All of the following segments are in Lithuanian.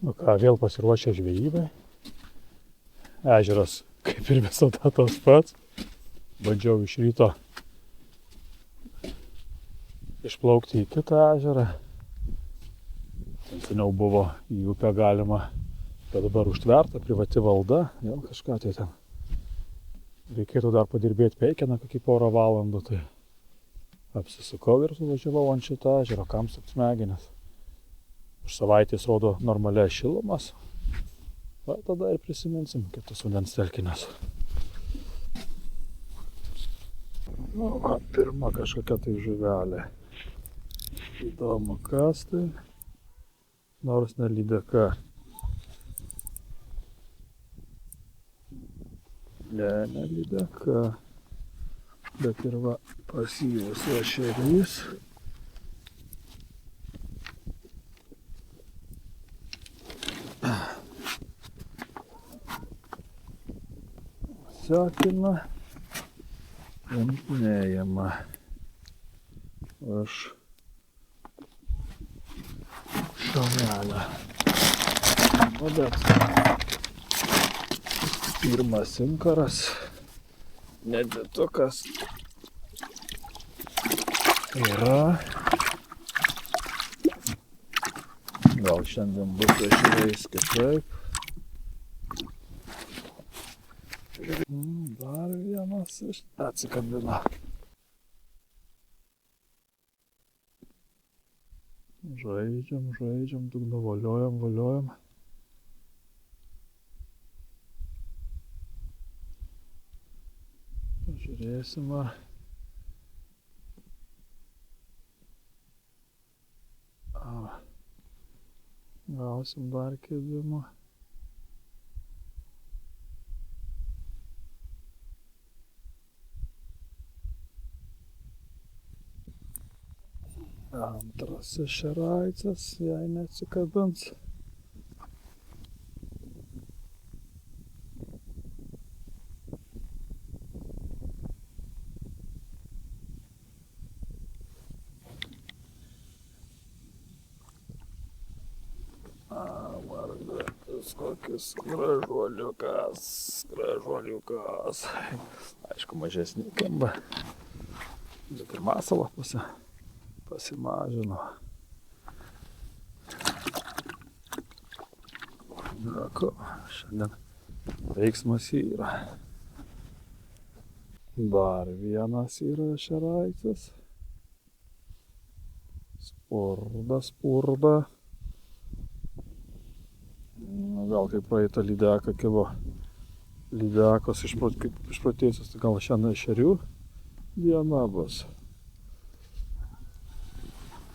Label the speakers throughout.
Speaker 1: Nu ką, vėl pasiruošę žvejybai. Ežeras kaip ir visada tas pats. Bandžiau iš ryto išplaukti į kitą ežerą. Ten seniau buvo į upę galima, bet dabar užtverta, privati valda, vėl kažką tai ten. Reikėtų dar padirbėti Peikeną kokį porą valandų, tai apsisukau ir suvažiavau ant šitą ežerą, kam sukt smegenis. Už savaitės rodo normalias šilumas, va tada ir prisiminsim kitus vandens telkinius. Nu, va, pirma kažkokia tai žuvelė. Įdomu, kas tai, nors ne lydeka. Ne lydeka, bet ir va pasyvus ešerys. Sekina, neima. Aš šamelę. Nu, bet pirmas inkaras, nedėtukas yra. Gal šiandien bus ešeriais kitaip. Dar vienas atsikabina. Žaidžiam, dugną valiojam. Pažiūrėsim, ar gausim dar kėdimą. Antras ešeraicas, jei neatsikabins. Vardas, kokis gražuoliukas. Aišku, mažesnį kemba, bet ir masalą pasimažino. Dako, šiandien veiksmas yra. Dar vienas yra ešeraicas. Spurda. Gal kaip praeitą lydeką kilo. Lydekos išprotėjusios, tai gal šiandien ešerių diena bus.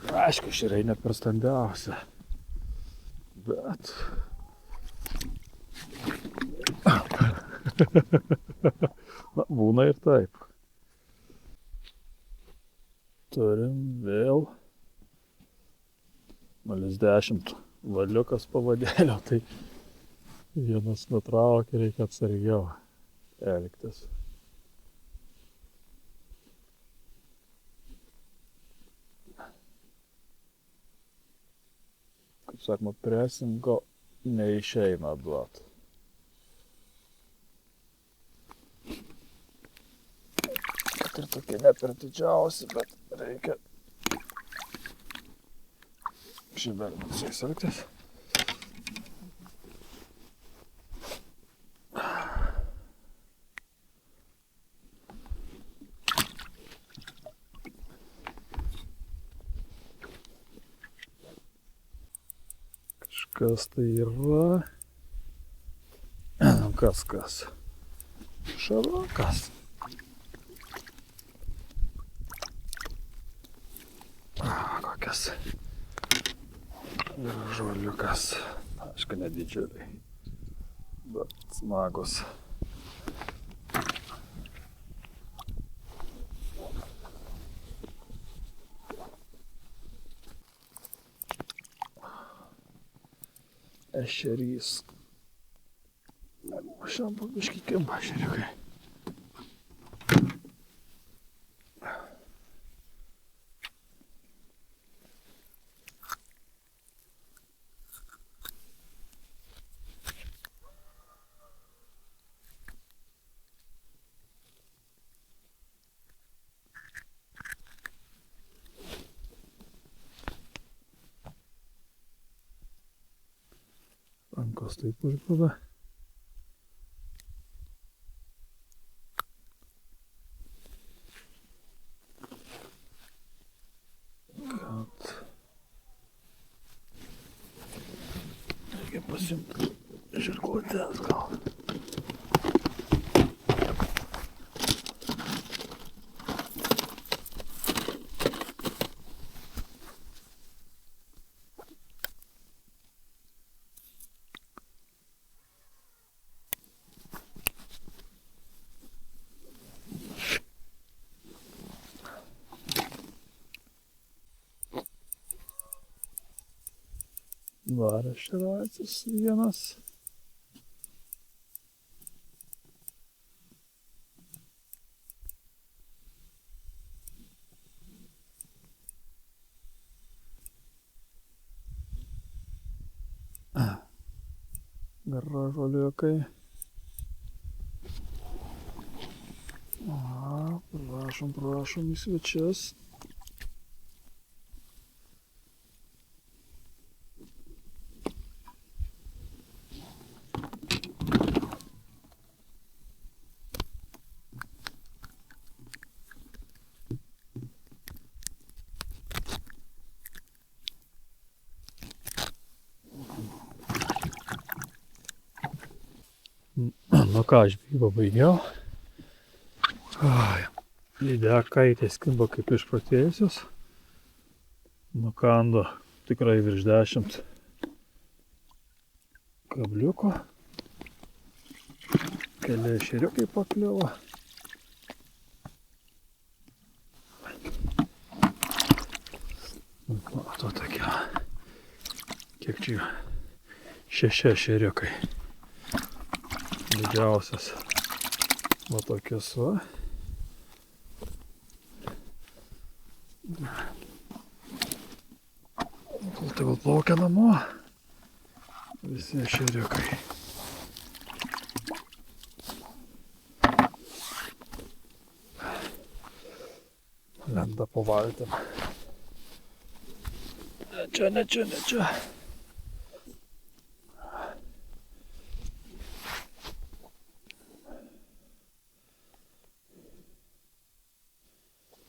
Speaker 1: Aišku, ešeriai net per stambiausia, bet na, būna ir taip. Turim vėl 0,10 valiukas pavadėlio, tai vienas nutraukė, reikia atsargiau elgtis. Kaip sakoma, presingo neišeina duot. Kad ir tokie ne per didžiausi, bet reikia šibelniais elgtis. Kas tai yra? Kas? Šarakas. Kokias gražuoliukas. Aišku, nedidžiuliai, bet smagus. Ešerys. Šiam pabiškį kimba ešeriukai. Rankos taip užgrūda. Kad reikia pasimti žirklutės gal. Dar ešeraitis vienas. Gražuoliukai. Prašom į svečias. Nu ką, žvejybą baigiau. Lydekaitės kimba kaip išprotėjusios. Nukando tikrai virš 10 kabliuko. Keli ešeriukai pakliuvo. Mato tokia. Kiek čia? 6 ešeriukai. Didžiausias. Va tokias va. Tegul plaukia namo. Visi ešeriukai. Lenda po valtim. Ne čia.